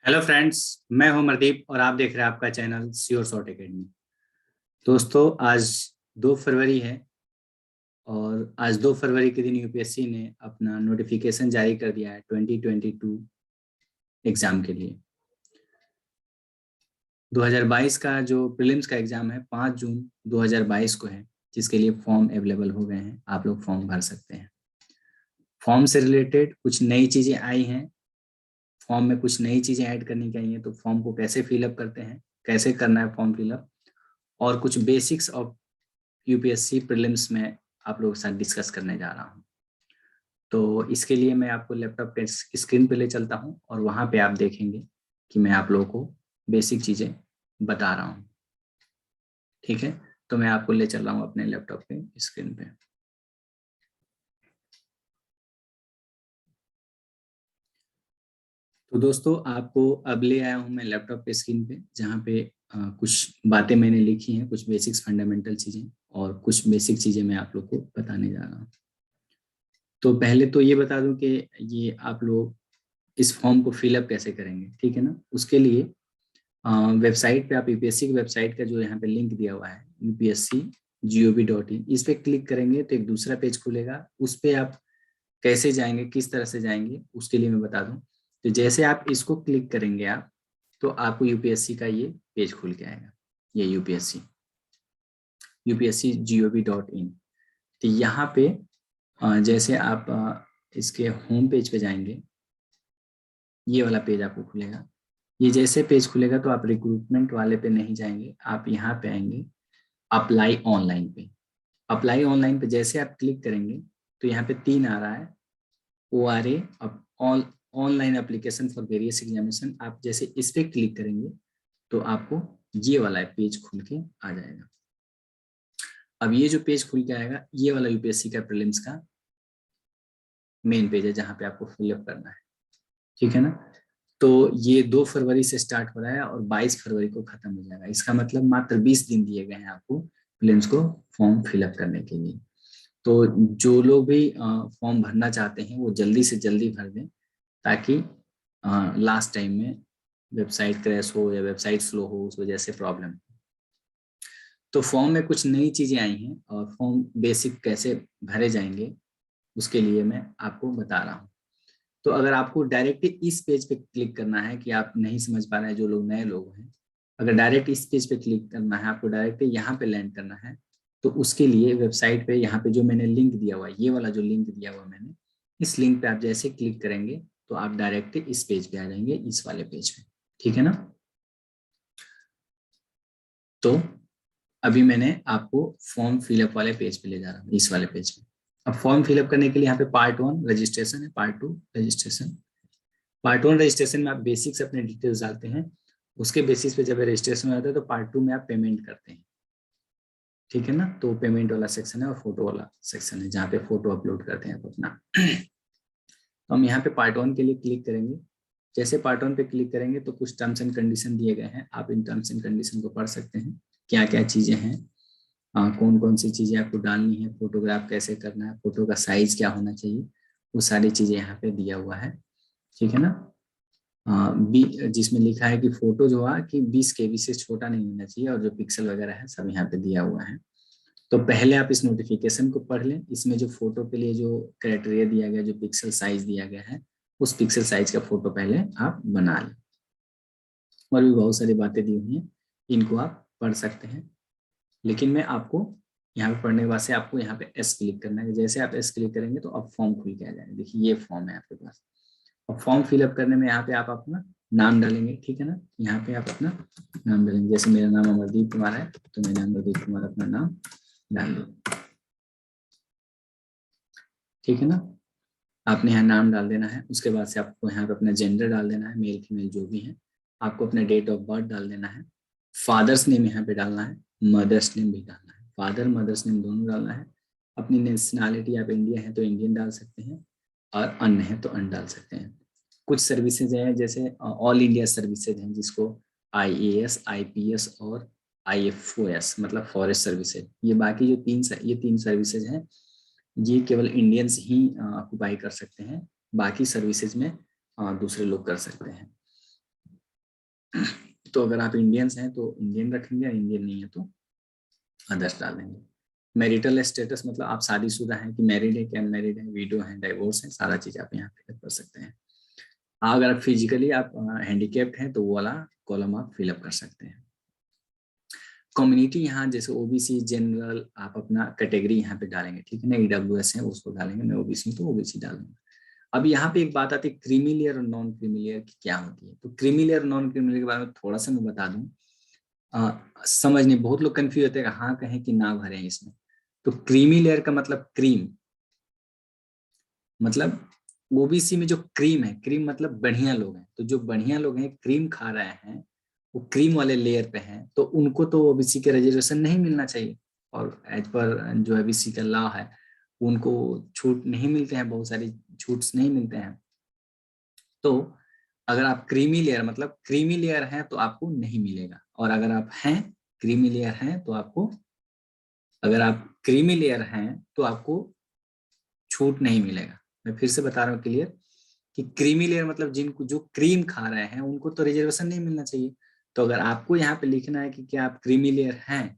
Hello friends, मैं हूं अमरदीप और आप देख रहे हैं आपका चैनल श्योर शॉर्ट एकेडमी। दोस्तों, आज 2 फरवरी है और आज 2 फरवरी के दिन यूपीएससी ने अपना नोटिफिकेशन जारी कर दिया है 2022 एग्जाम के लिए। 2022 का जो प्रीलिम्स का एग्जाम है 5 जून 2022 को है, जिसके लिए फॉर्म अवेलेबल हो गए हैं। आप लोग फॉर्म भर सकते हैं। फॉर्म से रिलेटेड कुछ नई चीज़ें आई हैं, फॉर्म में कुछ नई चीज़ें ऐड करने की आई हैं। तो फॉर्म को कैसे फिलअप करते हैं, कैसे करना है फॉर्म फिलअप, और कुछ बेसिक्स ऑफ यूपीएससी प्रीलिम्स में आप लोगों के साथ डिस्कस करने जा रहा हूं। तो इसके लिए मैं आपको लैपटॉप के स्क्रीन पे ले चलता हूं और वहां पे आप देखेंगे कि मैं आप लोगों को बेसिक चीज़ें बता रहा हूं। ठीक है, तो मैं आपको ले चल रहा हूं अपने लैपटॉप के स्क्रीन पे। तो दोस्तों, आपको अब ले आया हूं मैं लैपटॉप के स्क्रीन पे, जहाँ पे कुछ बातें मैंने लिखी हैं, कुछ बेसिक्स फंडामेंटल चीज़ें और कुछ बेसिक चीज़ें मैं आप लोग को बताने जा रहा हूँ। तो पहले तो ये बता दूं कि ये आप लोग इस फॉर्म को फिलअप कैसे करेंगे, ठीक है ना। उसके लिए वेबसाइट पे आप यूपीएससी की वेबसाइट का जो यहाँ पे लिंक दिया हुआ है upsc.gov.in, इस पे क्लिक करेंगे तो एक दूसरा पेज खुलेगा। उस पे आप कैसे जाएंगे, किस तरह से जाएंगे, उसके लिए मैं बता दूं। तो जैसे आप इसको क्लिक करेंगे आप, तो आपको यूपीएससी का ये पेज खुल के आएगा। ये upsc.gov.in। तो यहाँ पे जैसे आप इसके होम पेज पे जाएंगे, ये वाला पेज आपको खुलेगा। ये जैसे पेज खुलेगा तो आप रिक्रूटमेंट वाले पे नहीं जाएंगे, आप यहाँ पे आएंगे अप्लाई ऑनलाइन पे। अप्लाई ऑनलाइन पे जैसे आप क्लिक करेंगे तो यहाँ पे 3 आ रहा है, ORA online application for various examination. आप जैसे इस पे क्लिक करेंगे तो आपको ये वाला पेज खुल के आ जाएगा। अब ये जो पेज खुल के आएगा, ये वाला यूपीएससी का प्रीलिम्स का मेन पेज है, जहाँ पे आपको फिलअप करना है। ठीक है ना। तो ये 2 फरवरी से स्टार्ट हो रहा है और 22 फरवरी को खत्म हो जाएगा। इसका मतलब मात्र 20 दिन दिए गए हैं आपको प्रीलिम्स को फॉर्म फिलअप करने के लिए। तो जो लोग भी फॉर्म भरना चाहते हैं वो जल्दी से जल्दी भर दें, ताकि लास्ट टाइम में वेबसाइट क्रैश हो या वेबसाइट स्लो हो, उस वजह से प्रॉब्लम। तो फॉर्म में कुछ नई चीज़ें आई हैं और फॉर्म बेसिक कैसे भरे जाएंगे उसके लिए मैं आपको बता रहा हूँ। तो अगर आपको डायरेक्ट इस पेज पे क्लिक करना है, कि आप नहीं समझ पा रहे हैं, जो लोग नए लोग हैं, अगर डायरेक्ट इस पेज पे क्लिक करना है, आपको डायरेक्ट यहाँ पे लैंड करना है, तो उसके लिए वेबसाइट पे यहाँ पे जो मैंने लिंक दिया हुआ है, ये वाला जो लिंक दिया हुआ मैंने, इस लिंक पे आप जैसे क्लिक करेंगे तो आप डायरेक्ट इस पेज पे आ जाएंगे, इस वाले पेज पे। ठीक है ना। तो अभी मैंने आपको फॉर्म फिलअप वाले पेज पे ले जा रहा हूँ, इस वाले पेज पे। अब फॉर्म फिलअप करने के लिए यहाँ पे पार्ट 1 रजिस्ट्रेशन है, पार्ट 2 रजिस्ट्रेशन। पार्ट 1 रजिस्ट्रेशन में आप बेसिक्स अपने डिटेल्स डालते हैं, उसके बेसिस पे जब रजिस्ट्रेशन आता है तो पार्ट 2 में आप पेमेंट करते हैं। ठीक है ना। तो पेमेंट वाला सेक्शन है और फोटो वाला सेक्शन है, जहाँ पे फोटो अपलोड करते हैं आप अपना। तो हम यहाँ पे पार्ट 1 के लिए क्लिक करेंगे। जैसे पार्ट 1 पे क्लिक करेंगे तो कुछ टर्म्स एंड कंडीशन दिए गए हैं, आप इन टर्म्स एंड कंडीशन को पढ़ सकते हैं। क्या क्या चीज़ें हैं, कौन कौन सी चीज़ें आपको डालनी है, फोटोग्राफ कैसे करना है, फोटो का साइज क्या होना चाहिए, वो सारी चीज़ें यहाँ पे दिया हुआ है। ठीक है ना। जिसमें लिखा है कि फोटो जो है कि 20 KB से छोटा नहीं होना चाहिए, और जो पिक्सल वगैरह है सब यहाँ पे दिया हुआ है। तो पहले आप इस नोटिफिकेशन को पढ़ लें। इसमें जो फोटो के लिए जो क्राइटेरिया दिया गया, जो पिक्सल साइज दिया गया है, उस पिक्सल साइज का फोटो पहले आप बना लें। और भी बहुत सारी बातें दी हुई हैं, इनको आप पढ़ सकते हैं। लेकिन मैं आपको यहाँ पे पढ़ने के बाद से आपको यहाँ पे एस क्लिक करना है। जैसे आप एस क्लिक करेंगे तो अब फॉर्म खुल के आ जाएगा। देखिए ये फॉर्म है आपके पास। और फॉर्म फिलअप करने में यहाँ पे आप अपना नाम डालेंगे। ठीक है ना। यहाँ पे आप अपना नाम डालेंगे। जैसे मेरा नाम अमरदीप कुमार है तो मैंने अमरदीप कुमार अपना नाम डाल दिया। ठीक है ना। आपने यहाँ नाम डाल देना है। उसके बाद से आपको यहाँ पे अपना जेंडर डाल देना है, मेल फीमेल जो भी है। आपको अपना डेट ऑफ बर्थ डाल देना है। फादर्स नेम यहाँ पे डालना है, मदर्स नेम भी डालना है। फादर मदर्स नेम दोनों डालना है। अपनी नेशनैलिटी, आप इंडियन है तो इंडियन डाल सकते हैं, और अन्य है तो अन डाल सकते हैं। कुछ सर्विसेज हैं, जैसे ऑल इंडिया सर्विसेज हैं, जिसको IAS IPS और IFOS मतलब फॉरेस्ट सर्विसेज। ये बाकी जो ये तीन सर्विसेज हैं, ये केवल इंडियंस ही ऑक्युपाई कर सकते हैं। बाकी सर्विसेज में दूसरे लोग कर सकते हैं। तो अगर आप इंडियंस हैं तो इंडियन रखेंगे, इंडियन नहीं है तो अदर्स डाल देंगे। मैरिटल स्टेटस मतलब आप शादीशुदा हैं कि मैरिड है कि अनमैरिड है, विडो है, डाइवोर्स है, सारा चीज आप यहाँ फिलअप कर सकते हैं। अगर आप फिजिकली आप हैंडीकेप्ड हैं तो वो वाला कॉलम आप फिलअप कर सकते हैं। कम्युनिटी यहाँ जैसे ओबीसी जनरल आप अपना कैटेगरी यहाँ पे डालेंगे, ठीक है ना, ईडब्ल्यूएस है उसको डालेंगे, मैं ओबीसी तो ओबीसी डालूंगा। अब यहाँ पे एक बात आती है क्रीमी लेयर और नॉन क्रीमी लेयर की क्या होती है। तो क्रीमी लेयर और नॉन क्रीमी लेयर के बारे में थोड़ा सा मैं बता दूं, समझने बहुत लोग कंफ्यूज होते हैं हाँ कहें कि ना भरें इसमें। तो क्रीमी लेयर का मतलब क्रीम, मतलब ओबीसी में जो क्रीम है, क्रीम मतलब बढ़िया लोग हैं, तो जो बढ़िया लोग हैं क्रीम खा रहे हैं वो क्रीम वाले लेयर पे हैं, तो उनको तो ओबीसी के रिजर्वेशन नहीं मिलना चाहिए। और एज पर जो ओबीसी का लॉ है उनको छूट नहीं मिलते हैं, बहुत सारी छूट्स नहीं मिलते हैं। तो अगर आप क्रीमी लेयर मतलब क्रीमी लेयर हैं तो आपको नहीं मिलेगा, और अगर आप हैं क्रीमी लेयर हैं तो आपको, अगर आप क्रीमी लेयर हैं तो आपको छूट नहीं मिलेगा। मैं फिर से बता रहा हूँ क्लियर कि क्रीमी लेयर मतलब जिनको जो क्रीम खा रहे हैं उनको तो रिजर्वेशन नहीं मिलना चाहिए। तो अगर आपको यहाँ पे लिखना है कि क्या आप क्रीमी लेयर हैं,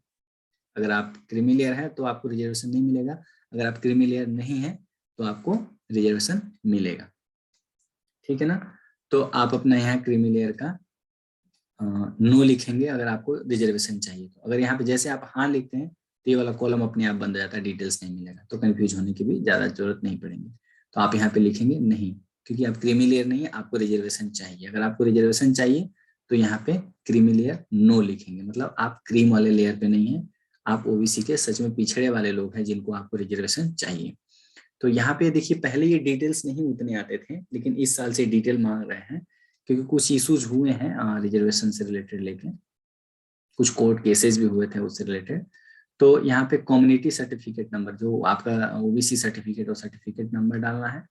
अगर आप क्रीमी लेयर हैं तो आपको रिजर्वेशन नहीं मिलेगा, अगर आप क्रीमी लेयर नहीं है तो आपको रिजर्वेशन मिलेगा, ठीक है ना। तो आप अपना यहाँ क्रीमी लेयर का नो लिखेंगे अगर आपको रिजर्वेशन चाहिए। तो अगर यहाँ पे जैसे आप हाँ लिखते हैं तो ये वाला कॉलम अपने आप बंद हो जाता है, डिटेल्स नहीं मिलेगा, तो कंफ्यूज होने की भी ज्यादा जरूरत नहीं पड़ेगी। तो आप यहाँ पे लिखेंगे नहीं, क्योंकि आप क्रीमी लेयर नहीं है, आपको रिजर्वेशन चाहिए। अगर आपको रिजर्वेशन चाहिए तो यहाँ पे क्रीमी लेयर नो लिखेंगे, मतलब आप क्रीम वाले लेयर पे नहीं है, आप ओबीसी के सच में पिछड़े वाले लोग हैं जिनको आपको रिजर्वेशन चाहिए। तो यहाँ पे देखिए पहले ये डिटेल्स नहीं उतने आते थे, लेकिन इस साल से डिटेल मांग रहे हैं क्योंकि कुछ इश्यूज हुए हैं रिजर्वेशन से रिलेटेड लेके, कुछ कोर्ट केसेस भी हुए थे उससे रिलेटेड। तो यहाँ पे कम्युनिटी सर्टिफिकेट नंबर जो आपका ओबीसी सर्टिफिकेट और सर्टिफिकेट नंबर डालना है।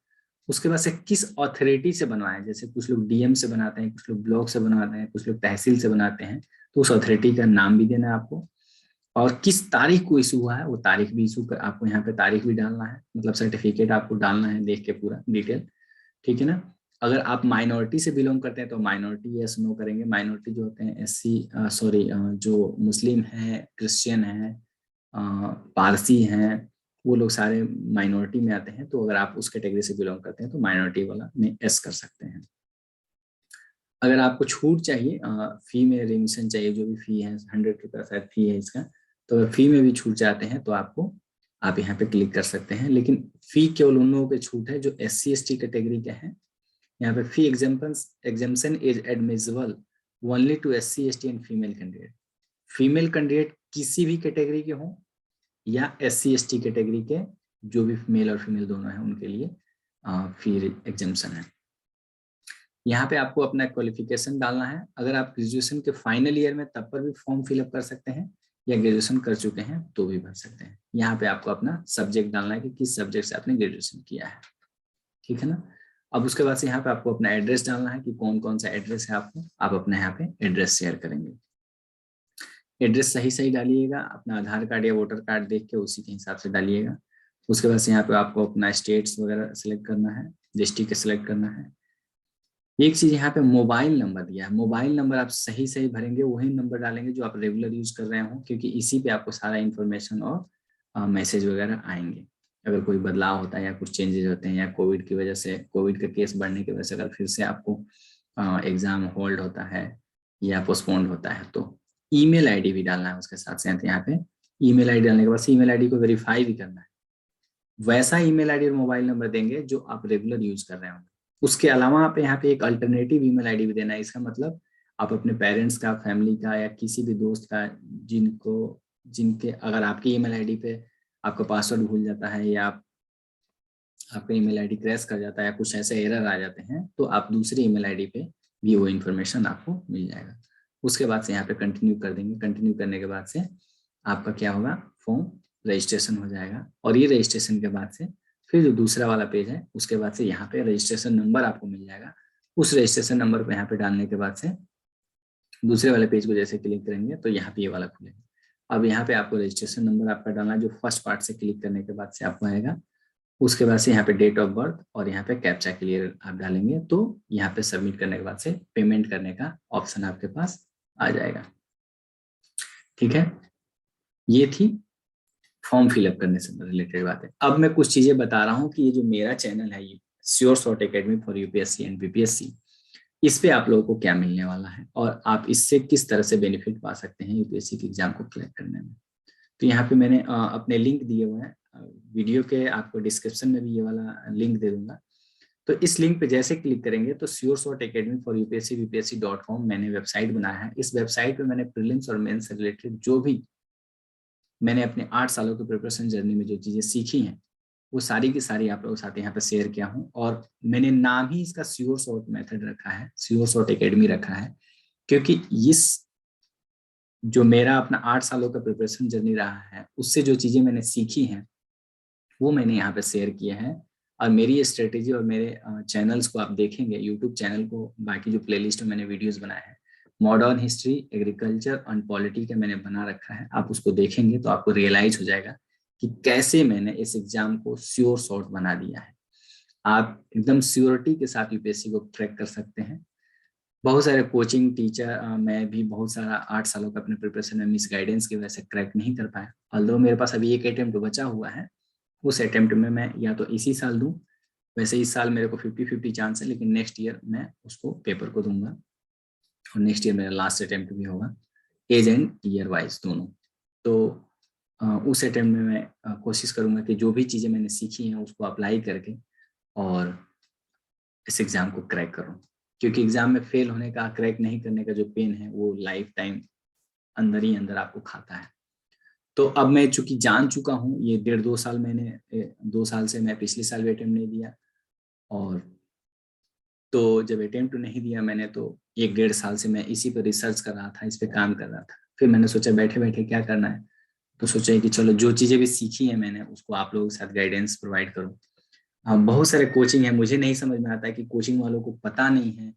उसके बाद से किस अथॉरिटी से बनवाएं, जैसे कुछ लोग डीएम से बनाते हैं, कुछ लोग ब्लॉक से बनाते हैं, कुछ लोग तहसील से बनाते हैं, तो उस अथॉरिटी का नाम भी देना है आपको, और किस तारीख को इशू हुआ है वो तारीख भी इशू कर, आपको यहाँ पे तारीख भी डालना है, मतलब सर्टिफिकेट आपको डालना है देख के पूरा डिटेल, ठीक है ना। अगर आप माइनॉरिटी से बिलोंग करते हैं तो माइनॉरिटी यस नो करेंगे। माइनॉरिटी जो होते हैं एससी सॉरी जो मुस्लिम है, क्रिश्चियन है, पारसी हैं, वो लोग सारे माइनॉरिटी में आते हैं। तो अगर आप उस कैटेगरी से बिलोंग करते हैं तो माइनॉरिटी वाला में एस कर सकते हैं। अगर आपको छूट चाहिए, फी में रिमिशन चाहिए, जो भी फी है 100 रुपया शायद फी है इसका, तो अगर फी में भी छूट चाहते हैं तो आपको आप यहाँ पे क्लिक कर सकते हैं। लेकिन फी केवल उन लोगों पे छूट है जो SC ST कैटेगरी के हैं। यहाँ पे fee exemption is admissible only to SC ST and female candidate. Female candidate किसी भी कैटेगरी के हों या SC ST कैटेगरी के, जो भी मेल और फीमेल दोनों हैं उनके लिए फी एग्जाम्पशन है। यहाँ पे आपको अपना क्वालिफिकेशन डालना है। अगर आप ग्रेजुएशन के फाइनल ईयर में तब पर भी फॉर्म फिलअप कर सकते हैं, या ग्रेजुएशन कर चुके हैं तो भी भर सकते हैं। यहाँ पे आपको अपना सब्जेक्ट डालना है कि किस सब्जेक्ट से आपने ग्रेजुएशन किया है, ठीक है ना। अब उसके बाद से यहाँ पे आपको अपना एड्रेस डालना है कि कौन कौन सा एड्रेस है आपको, आप अपने यहाँ पे एड्रेस शेयर करेंगे। एड्रेस सही सही डालिएगा, अपना आधार कार्ड या वोटर कार्ड देख के उसी के हिसाब से डालिएगा। उसके बाद से यहाँ पे आपको अपना स्टेट्स वगैरह सेलेक्ट करना है, डिस्ट्रिक्ट सेलेक्ट करना है। एक चीज यहाँ पे मोबाइल नंबर दिया है, मोबाइल नंबर आप सही सही भरेंगे, वही नंबर डालेंगे जो आप रेगुलर यूज कर रहे हो, क्योंकि इसी पे आपको सारा इन्फॉर्मेशन और मैसेज वगैरह आएंगे। अगर कोई बदलाव होता है या कुछ चेंजेस होते हैं, या कोविड की वजह से, कोविड का केस बढ़ने की वजह से अगर फिर से आपको एग्जाम होल्ड होता है या पोस्टपोन्ड होता है, तो ईमेल आईडी भी डालना है उसके साथ साथ। यहाँ पे ईमेल आईडी डालने के बाद ईमेल आईडी को वेरीफाई भी करना है, वैसा ईमेल आईडी और मोबाइल नंबर देंगे जो आप रेगुलर यूज कर रहे होंगे। उसके अलावा आप यहाँ पे एक अल्टरनेटिव ईमेल आईडी भी देना है। इसका मतलब आप अपने पेरेंट्स का, फैमिली का, या किसी भी दोस्त का जिनको जिनके अगर आपकी ईमेल आईडी पे आपका पासवर्ड भूल जाता है, या आपका ईमेल आईडी क्रैश कर जाता है, या कुछ ऐसे एरर आ जाते हैं, तो आप दूसरी ईमेल आईडी पे भी वो इन्फॉर्मेशन आपको मिल जाएगा। उसके बाद से यहाँ पे कंटिन्यू कर देंगे। कंटिन्यू करने के बाद से आपका क्या होगा, फॉर्म रजिस्ट्रेशन हो जाएगा। और ये रजिस्ट्रेशन के बाद से फिर जो दूसरा वाला पेज है उसके बाद से यहाँ पे रजिस्ट्रेशन नंबर आपको मिल जाएगा। उस रजिस्ट्रेशन नंबर को यहाँ पे डालने के बाद से दूसरे वाले पेज को जैसे क्लिक करेंगे तो यहाँ पे ये वाला खुलेगा। अब यहाँ पे आपको रजिस्ट्रेशन नंबर आपका डालना है, जो फर्स्ट पार्ट से क्लिक करने के बाद से आपको आएगा उसके बाद से यहाँ पे डेट ऑफ बर्थ और यहाँ पे कैप्चा क्लियर आप डालेंगे तो यहाँ पे सबमिट करने के बाद से पेमेंट करने का ऑप्शन आपके पास आ जाएगा। ठीक है, ये थी फॉर्म फिलअप करने से रिलेटेड बात है। अब मैं कुछ चीजें बता रहा हूँ कि ये जो मेरा चैनल है sure shot academy for UPSC and BPSC, इस पे आप लोगों को क्या मिलने वाला है और आप इससे किस तरह से बेनिफिट पा सकते हैं यूपीएससी के एग्जाम को क्रैक करने में। तो यहाँ पे मैंने अपने लिंक दिए हुए हैं, वीडियो के आपको डिस्क्रिप्शन में भी ये वाला लिंक दे दूंगा। तो इस लिंक पे जैसे क्लिक करेंगे तो sure shot academy for UPSC BPSC dot com मैंने वेबसाइट बनाया है। इस वेबसाइट पे मैंने प्रीलिम्स और मेंस से रिलेटेड जो भी मैंने अपने 8 सालों की प्रिपरेशन जर्नी में जो चीजें सीखी हैं वो सारी की सारी आप लोगों के साथ यहाँ पे शेयर किया हूँ। और मैंने नाम ही इसका श्योर शॉट मेथड रखा है, श्योर शॉट एकेडमी रखा है, क्योंकि इस जो मेरा अपना 8 सालों का प्रिपरेशन जर्नी रहा है उससे जो चीजें मैंने सीखी हैं वो मैंने यहाँ पे शेयर किए हैं। और मेरी स्ट्रेटेजी और मेरे चैनल्स को आप देखेंगे, यूट्यूब चैनल को, बाकी जो प्लेलिस्ट में मैंने वीडियोस बनाए हैं, modern history, agriculture and polity का मैंने बना रखा है। आप उसको देखेंगे तो आपको रियलाइज हो जाएगा कि कैसे मैंने इस एग्जाम को श्योर शॉट बना दिया है। आप एकदम श्योरिटी के साथ यूपीएससी को क्रैक कर सकते हैं। बहुत सारे कोचिंग टीचर, मैं भी बहुत सारा 8 सालों का अपने प्रिपरेशन में मिस गाइडेंस की वजह से क्रैक नहीं कर पाया। ऑल्दो मेरे पास अभी एक अटेम्प्ट बचा हुआ है, उस अटेम्प्ट में मैं या तो इसी साल दूं, वैसे इस साल मेरे को 50-50 चांस है, लेकिन नेक्स्ट ईयर मैं उसको पेपर को दूंगा और नेक्स्ट ईयर मेरा लास्ट अटेम्प्ट भी होगा, एज एंड ईयर वाइज दोनों। तो उस अटेम्प्ट में मैं कोशिश करूंगा कि जो भी चीज़ें मैंने सीखी हैं उसको अप्लाई करके और इस एग्ज़ाम को क्रैक करूं, क्योंकि एग्ज़ाम में फेल होने का, क्रैक नहीं करने का जो पेन है वो लाइफ टाइम अंदर ही अंदर आपको खाता है। तो अब मैं चूंकि जान चुका हूँ, ये 1.5-2 साल मैंने 2 साल से मैं पिछले साल भी अटेम्प्ट नहीं दिया, और तो जब अटेम्प्ट नहीं दिया मैंने तो 1-1.5 साल से मैं इसी पर रिसर्च कर रहा था, इस पे काम कर रहा था। फिर मैंने सोचा बैठे बैठे क्या करना है, तो सोचा कि चलो जो चीज़ें भी सीखी है मैंने उसको आप लोगों के साथ गाइडेंस प्रोवाइड करूँ। बहुत सारे कोचिंग है, मुझे नहीं समझ में आता है कि कोचिंग वालों को पता नहीं है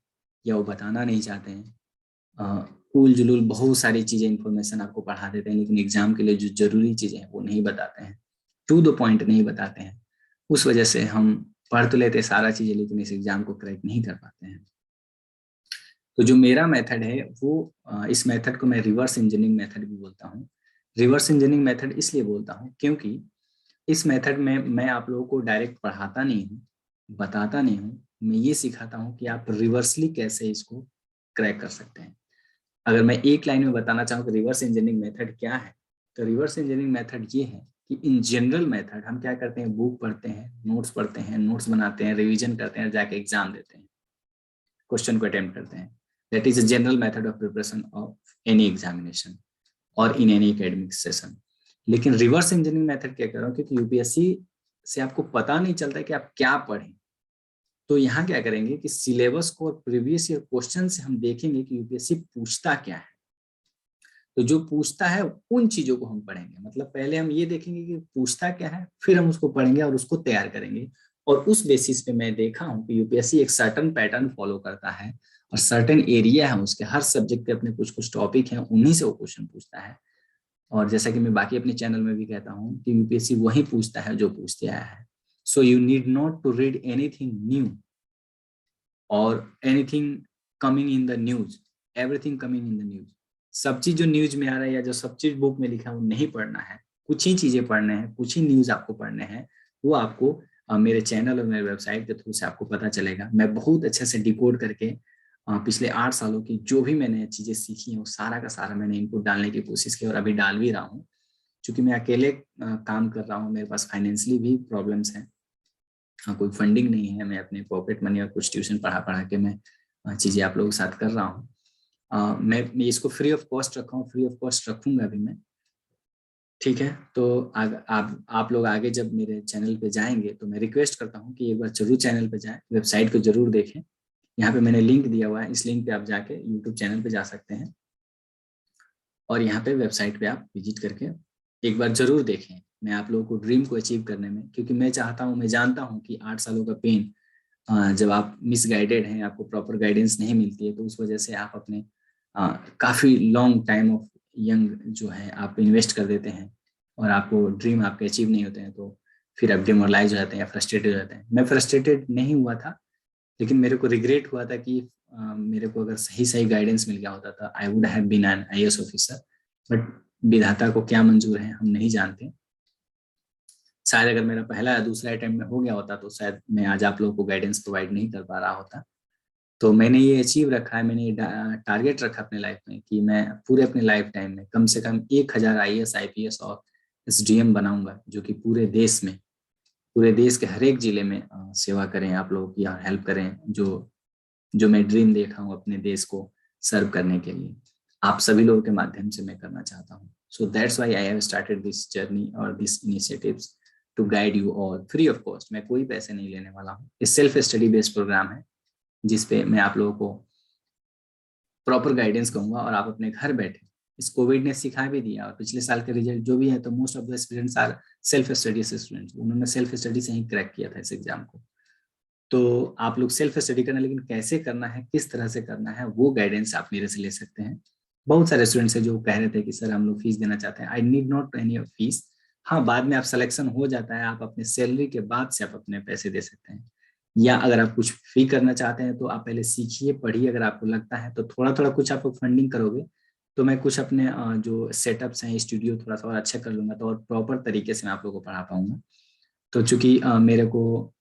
या वो बताना नहीं चाहते हैं। उल जुलूल बहुत सारी चीज़ें, इन्फॉर्मेशन आपको पढ़ा देते हैं, लेकिन एग्जाम के लिए जो जरूरी चीज़ें हैं वो नहीं बताते हैं, टू द पॉइंट नहीं बताते हैं। उस वजह से हम पढ़ तो लेते सारा चीज़ें लेकिन इस एग्जाम को क्रैक नहीं कर पाते हैं। तो जो मेरा मेथड है वो इस मेथड को मैं रिवर्स इंजीनियरिंग मेथड भी बोलता हूँ। रिवर्स इंजीनियरिंग मेथड इसलिए बोलता हूँ क्योंकि इस मेथड में मैं आप लोगों को डायरेक्ट पढ़ाता नहीं हूँ, बताता नहीं हूँ, मैं ये सिखाता हूँ कि आप रिवर्सली कैसे इसको क्रैक कर सकते हैं। अगर मैं एक लाइन में बताना चाहूँ कि रिवर्स इंजीनियरिंग मेथड क्या है, तो रिवर्स इंजीनियरिंग मेथड ये है कि इन जनरल मेथड हम क्या करते हैं, बुक पढ़ते हैं, नोट्स बनाते हैं, रिवीजन करते हैं, जाके एग्जाम देते हैं, क्वेश्चन को अटेम्प्ट करते हैं। That is a general method of preparation of any examination और इन एनी एकेडमिक सेशन। लेकिन रिवर्स इंजीनियरिंग मेथड क्या कर रहा हूँ, क्योंकि यूपीएससी से आपको पता नहीं चलता कि आप क्या पढ़ें, तो यहाँ क्या करेंगे कि सिलेबस को और प्रीवियस ईयर क्वेश्चन से हम देखेंगे कि यूपीएससी पूछता क्या है। तो जो पूछता है उन चीजों को हम पढ़ेंगे, मतलब पहले हम ये देखेंगे कि पूछता क्या है, फिर हम उसको पढ़ेंगे और उसको तैयार करेंगे। और उस बेसिस पे मैं देखा हूँ कि यूपीएससी एक सर्टन पैटर्न फॉलो करता है और सर्टन एरिया है उसके, हर सब्जेक्ट के अपने कुछ कुछ टॉपिक हैं, उन्हीं से वो क्वेश्चन पूछता है। और जैसा कि मैं बाकी अपने चैनल में भी कहता हूँ कि यूपीएससी वही पूछता है जो पूछते आया है। So you need not to read anything new और anything coming in the news, everything coming in the news. सब चीज जो न्यूज में आ रहा है या जो सब चीज बुक में लिखा है वो नहीं पढ़ना है, कुछ ही चीजें पढ़ने हैं, कुछ ही न्यूज आपको पढ़ने हैं। वो आपको मेरे चैनल और मेरे वेबसाइट के थ्रू से आपको पता चलेगा। मैं बहुत अच्छे से डिकोड करके पिछले 8 सालों की जो भी मैंने चीजें सीखी हैं वो सारा का सारा मैंने इनपुट डालने की कोशिश की और अभी डाल भी रहा हूँ। क्योंकि मैं अकेले काम कर रहा हूँ, मेरे पास फाइनेंशियली भी प्रॉब्लम्स हैं, कोई फंडिंग नहीं है, मैं अपने पॉकेट मनी और कुछ ट्यूशन पढ़ा पढ़ा के मैं चीज़ें आप लोगों के साथ कर रहा हूँ। मैं इसको फ्री ऑफ कॉस्ट रखा हूँ, फ्री ऑफ कॉस्ट रखूंगा भी मैं। ठीक है, तो आप लोग आगे जब मेरे चैनल पे जाएंगे तो मैं रिक्वेस्ट करता हूँ कि एक बार जरूर चैनल पे जाएं, वेबसाइट को जरूर देखें। यहाँ पे मैंने लिंक दिया हुआ है, इस लिंक पे आप जाके यूट्यूब चैनल पे जा सकते हैं और यहाँ पे वेबसाइट पे आप विजिट करके एक बार जरूर देखें। मैं आप लोगों को ड्रीम को अचीव करने में, क्योंकि मैं चाहता हूँ, मैं जानता हूँ कि 8 सालों का पेन, जब आप मिसगाइडेड हैं, आपको प्रॉपर गाइडेंस नहीं मिलती है, तो उस वजह से आप अपने काफ़ी लॉन्ग टाइम ऑफ यंग जो है आप इन्वेस्ट कर देते हैं और आपको ड्रीम आपके अचीव नहीं होते हैं। तो फिर आप डिमोरलाइज हो जाते हैं या फ्रस्ट्रेटेड हो जाते हैं। मैं फ्रस्ट्रेटेड नहीं हुआ था, लेकिन मेरे को रिग्रेट हुआ था कि मेरे को अगर सही सही गाइडेंस मिल गया होता था, I would have been an IAS officer. But विधाता को क्या मंजूर है हम नहीं जानते। शायद अगर मेरा पहला या दूसरा अटेम्प्ट में हो गया होता तो शायद मैं आज आप लोगों को गाइडेंस प्रोवाइड नहीं कर पा रहा होता। तो मैंने ये अचीव रखा है, मैंने ये टारगेट रखा अपने लाइफ में कि मैं पूरे अपने लाइफ टाइम में कम से कम 1000 आईएएस आईपीएस और एसडीएम बनाऊंगा, जो कि पूरे देश में, पूरे देश के हर एक जिले में सेवा करें, आप लोगों की हेल्प करें। जो जो मैं ड्रीम देखा हूँ अपने देश को सर्व करने के लिए, आप सभी लोगों के माध्यम से मैं करना चाहता हूँ। So that's why I have started this journey और this initiatives to guide you all free of cost. मैं कोई पैसे नहीं लेने वाला हूँ। ये सेल्फ स्टडी बेस्ड प्रोग्राम है जिसपे मैं आप लोगों को प्रॉपर गाइडेंस कहूंगा और आप अपने घर बैठे, इस कोविड ने सिखा भी दिया। और पिछले साल के रिजल्ट जो भी है, तो most of the students are self study से स्टूडेंट्स, उन्होंने सेल्फ स्टडी से ही क्रैक किया था इस एग्जाम को। तो आप लोग सेल्फ स्टडी करना, लेकिन कैसे करना है, किस तरह से करना है, वो गाइडेंस आप मेरे से ले सकते हैं। बहुत सारे स्टूडेंट्स हैं जो कह रहे थे कि सर हम लोग फीस देना चाहते हैं। I need not any fees. हाँ, बाद में आप सिलेक्शन हो जाता है, आप अपने सैलरी के बाद से आप अपने पैसे दे सकते हैं। या अगर आप कुछ फी करना चाहते हैं तो आप पहले सीखिए, पढ़िए, अगर आपको लगता है तो थोड़ा थोड़ा कुछ आप फंडिंग करोगे तो मैं कुछ अपने जो सेटअप्स हैं स्टूडियो थोड़ा सा और अच्छा कर लूंगा, तो और प्रॉपर तरीके से मैं आप लोगों को पढ़ा पाऊंगा। तो चूंकि मेरे को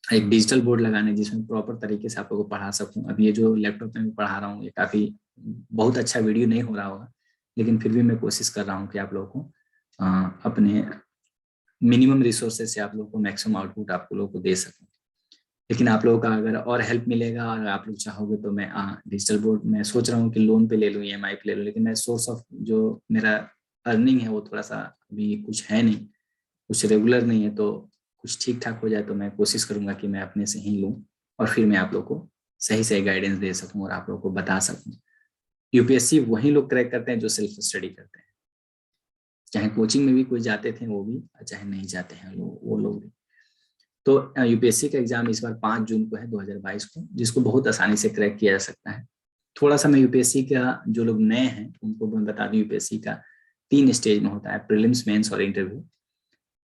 एक डिजिटल बोर्ड लगाने जिसमें प्रॉपर तरीके से आप लोगों को पढ़ा सकूं। अब ये जो लैपटॉप में पढ़ा रहा हूँ ये काफ़ी बहुत अच्छा वीडियो नहीं हो रहा होगा, लेकिन फिर भी मैं कोशिश कर रहा हूँ कि आप लोगों को अपने मिनिमम रिसोर्सेज से आप लोगों को मैक्सिमम आउटपुट आप लोगों को दे सकूं। लेकिन आप लोगों का अगर और हेल्प मिलेगा और आप लोग चाहोगे तो मैं डिजिटल बोर्ड मैं सोच रहा हूँ कि लोन पे ले लूँ, ईएमआई पे ले लूँ, लेकिन मैं सोर्स ऑफ जो मेरा अर्निंग है वो थोड़ा सा अभी कुछ है नहीं, कुछ रेगुलर नहीं है। तो कुछ ठीक ठाक हो जाए तो मैं कोशिश करूंगा कि मैं अपने से ही लूँ और फिर मैं आप लोग को सही सही गाइडेंस दे सकूं और आप लोग को बता सकूं। यूपीएससी वही लोग क्रैक करते हैं जो सेल्फ स्टडी करते हैं, चाहे कोचिंग में भी कोई जाते थे वो भी, चाहे नहीं जाते हैं वो लोग भी। तो यूपीएससी का एग्जाम इस बार 5 जून को है 2022 को, जिसको बहुत आसानी से क्रैक किया जा सकता है। थोड़ा सा मैं यूपीएससी का जो लोग नए हैं उनको मैं बता दूं, यूपीएससी का 3 स्टेज में होता है, प्रीलिम्स, मेंस और इंटरव्यू।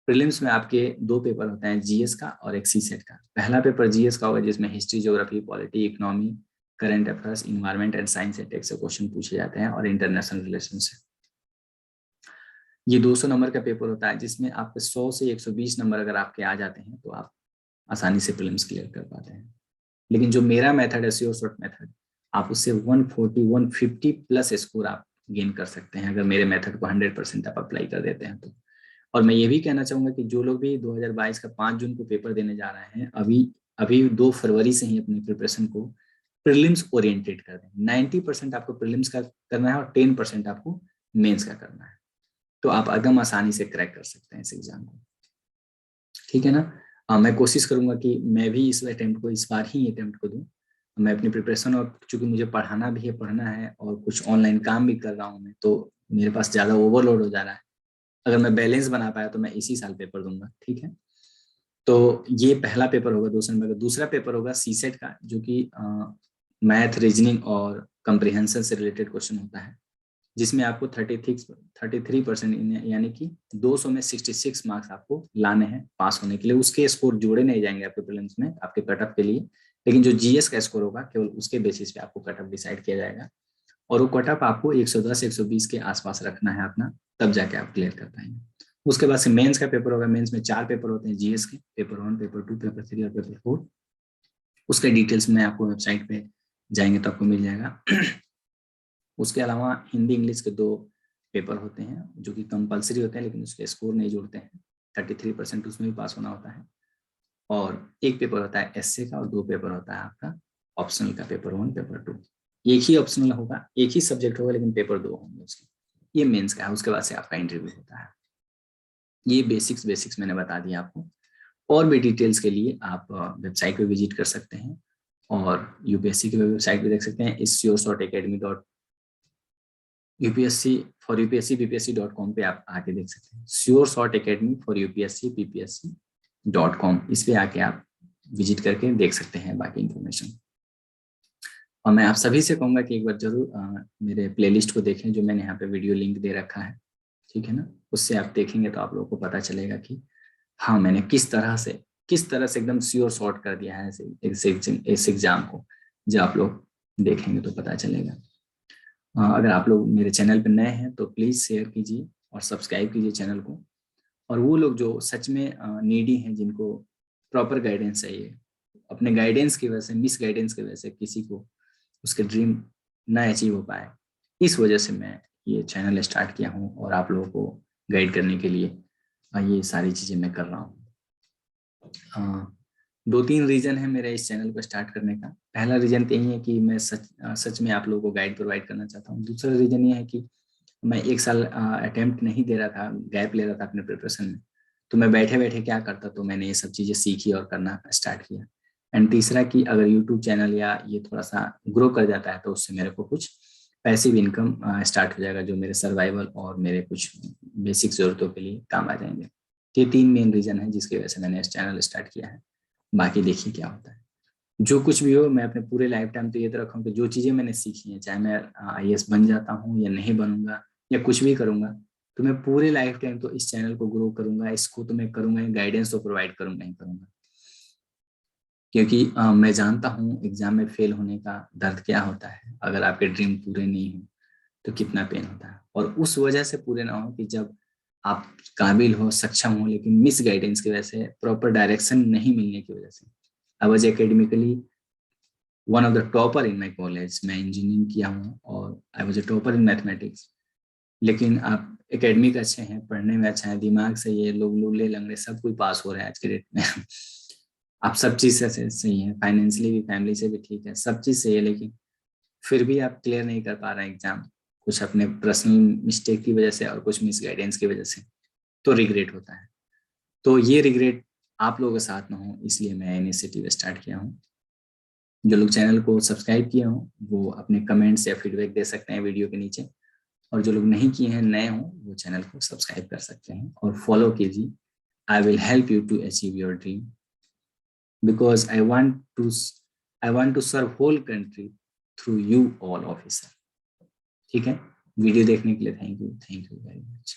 प्रीलिम्स में आपके 2 पेपर होते हैं, जीएस का और एक सीसेट का। पहला पेपर जीएस का होगा जिसमें history, geography, polity, economy, current affairs, environment and science and tech से क्वेश्चन पूछे जाते हैं और इंटरनेशनल रिलेशन से। ये 200 नंबर का पेपर होता है जिसमें आपके 100 से 120 नंबर अगर आपके आ जाते हैं तो आप आसानी से प्रीलिम्स क्लियर कर पाते हैं। लेकिन जो मेरा मेथड है श्योर शॉर्ट मेथड, आप उससे 140 150 प्लस स्कोर आप गेन कर सकते हैं अगर मेरे मेथड को 100% आप अप्लाई कर देते हैं तो। और मैं ये भी कहना चाहूंगा कि जो लोग भी 2022 का 5 जून को पेपर देने जा रहे हैं, अभी अभी 2 फरवरी से ही अपनी प्रिपरेशन को प्रीलिम्स ओरिएंटेड कर दें। 90% आपको प्रीलिम्स का करना है और 10% आपको मेंस का करना है, तो आप एकदम आसानी से क्रैक कर सकते हैं इस एग्जाम को। ठीक है ना। मैं कोशिश करूंगा कि मैं भी इस अटेम्प्ट को, इस बार ही अटेम्प्ट को दूं। मैं अपनी प्रिपरेशन, और चूंकि मुझे पढ़ाना भी है, पढ़ना है और कुछ ऑनलाइन काम भी कर रहा हूँ मैं, तो मेरे पास ज़्यादा ओवरलोड हो जा रहा है। अगर मैं बैलेंस बना पाया तो मैं इसी साल पेपर दूंगा। ठीक है। तो ये पहला पेपर होगा 200 नंबर का। दूसरा पेपर होगा सीसेट का, जो कि मैथ, रीजनिंग और कंप्रिहेंशन से रिलेटेड क्वेश्चन होता है, जिसमें आपको 33% यानी कि 200 में 66 मार्क्स आपको लाने हैं पास होने के लिए। उसके स्कोर जोड़े नहीं जाएंगे आपके प्रीलिम्स में आपके कटअप के लिए, लेकिन जो जीएस का स्कोर होगा केवल उसके बेसिस पे आपको कटअप डिसाइड किया जाएगा। और वो कटअप आपको 110 120 के आसपास रखना है अपना, तब जाके आप क्लियर कर पाएंगे। उसके बाद से मेंस का पेपर होगा। मेंस में 4 पेपर होते हैं जीएस के, पेपर 1, पेपर 2, पेपर 3 और पेपर 4। उसके डिटेल्स में आपको वेबसाइट पे जाएंगे तो आपको मिल जाएगा। उसके अलावा हिंदी इंग्लिश के 2 पेपर होते हैं जो कि कंपलसरी होते हैं, लेकिन उसके स्कोर नहीं जोड़ते हैं। 33% उसमें भी पास होना होता है। और एक पेपर होता है एसए का और 2 पेपर होता है आपका ऑप्शनल का, पेपर 1, पेपर 2। एक ही ऑप्शनल होगा, एक ही सब्जेक्ट होगा, लेकिन पेपर 2 होंगे उसके। ये मेंस का है। उसके बाद से आपका इंटरव्यू होता है। ये बेसिक्स मैंने बता दिया आपको। और भी डिटेल्स के लिए आप वेबसाइट पे विजिट कर सकते हैं और यूपीएससी की वेबसाइट पे देख सकते हैं, यूपीएससी फॉर यूपीएससी psc.com पे आप आके देख सकते हैं। Sure short academy for UPSC ppsc.com, इस पे आके आप विजिट करके देख सकते हैं बाकी इंफॉर्मेशन। और मैं आप सभी से कहूँगा कि एक बार जरूर मेरे प्लेलिस्ट को देखें, जो मैंने यहाँ पे वीडियो लिंक दे रखा है। ठीक है ना। उससे आप देखेंगे तो आप लोगों को पता चलेगा कि हाँ, मैंने किस तरह से एकदम श्योर शॉर्ट कर दिया है इस एग्जाम को, जो आप लोग देखेंगे तो पता चलेगा। अगर आप लोग मेरे चैनल पर नए हैं तो प्लीज़ शेयर कीजिए और सब्सक्राइब कीजिए चैनल को। और वो लोग जो सच में नीडी हैं, जिनको प्रॉपर गाइडेंस चाहिए, अपने गाइडेंस की वजह से, मिस गाइडेंस की वजह से किसी को उसके ड्रीम ना अचीव हो पाए, इस वजह से मैं ये चैनल स्टार्ट किया हूँ और आप लोगों को गाइड करने के लिए ये सारी चीज़ें मैं कर रहा हूँ। 2-3 रीज़न है मेरे इस चैनल को स्टार्ट करने का। पहला रीज़न तो यही है कि मैं सच में आप लोगों को गाइड प्रोवाइड करना चाहता हूँ। दूसरा रीज़न ये है कि मैं 1 साल अटेम्प्ट नहीं दे रहा था, गैप ले रहा था अपने प्रिपरेशन में। तो मैं बैठे-बैठे क्या करता, तो मैंने ये सब चीज़ें सीखी और करना स्टार्ट किया। एंड तीसरा कि अगर यूट्यूब चैनल या ये थोड़ा-सा ग्रो कर जाता है तो उससे मेरे को कुछ पैसिव इनकम स्टार्ट हो जाएगा, जो मेरे सर्वाइवल और मेरे कुछ बेसिक ज़रूरतों के लिए काम आ जाएँगे। ये 3 मेन रीज़न है जिसकी वजह से मैंने इस चैनल स्टार्ट किया है। बाकी देखिए क्या होता है। जो कुछ भी हो, मैं अपने पूरे लाइफ टाइम तो ये तो रखा हूँ कि जो चीज़ें मैंने सीखी हैं, चाहे मैं आईएएस बन जाता हूँ या नहीं बनूंगा या कुछ भी करूंगा, तो मैं पूरे लाइफ टाइम तो इस चैनल को ग्रो करूंगा, इसको तो मैं करूंगा, गाइडेंस तो प्रोवाइड करूंगा ही करूंगा। क्योंकि मैं जानता हूँ एग्जाम में फेल होने का दर्द क्या होता है, अगर आपके ड्रीम पूरे नहीं हो तो कितना पेन होता है। और उस वजह से पूरे ना हो कि जब आप काबिल हो, सक्षम हो, लेकिन मिस गाइडेंस की वजह से, प्रॉपर डायरेक्शन नहीं मिलने की वजह से। I was academically one of the topper in my college, मैं इंजीनियरिंग किया हूँ और I was a topper in mathematics. लेकिन आप एकेडमिक अच्छे हैं, पढ़ने में अच्छा है, दिमाग से ये लोग लूले लंगड़े सब कोई पास हो रहा है आज के डेट में। आप सब चीज़ से सही है, फाइनेंशियली भी, फैमिली से भी ठीक है, सब चीज़ सही है, लेकिन फिर भी आप क्लियर नहीं कर पा रहे हैं एग्जाम, कुछ अपने पर्सनल मिस्टेक की वजह से और कुछ मिस गाइडेंस की वजह से, तो रिग्रेट होता है। तो ये रिग्रेट आप लोगों के साथ ना हो, इसलिए मैं इनिशिएटिव स्टार्ट किया हूँ। जो लोग चैनल को सब्सक्राइब किए हों वो अपने कमेंट्स या फीडबैक दे सकते हैं वीडियो के नीचे, और जो लोग नहीं किए हैं, नए हों, वो चैनल को सब्सक्राइब कर सकते हैं और फॉलो कीजिए। I will help you to achieve your dream, because I want to serve whole country through you all officer. ठीक है, वीडियो देखने के लिए थैंक यू वेरी मच।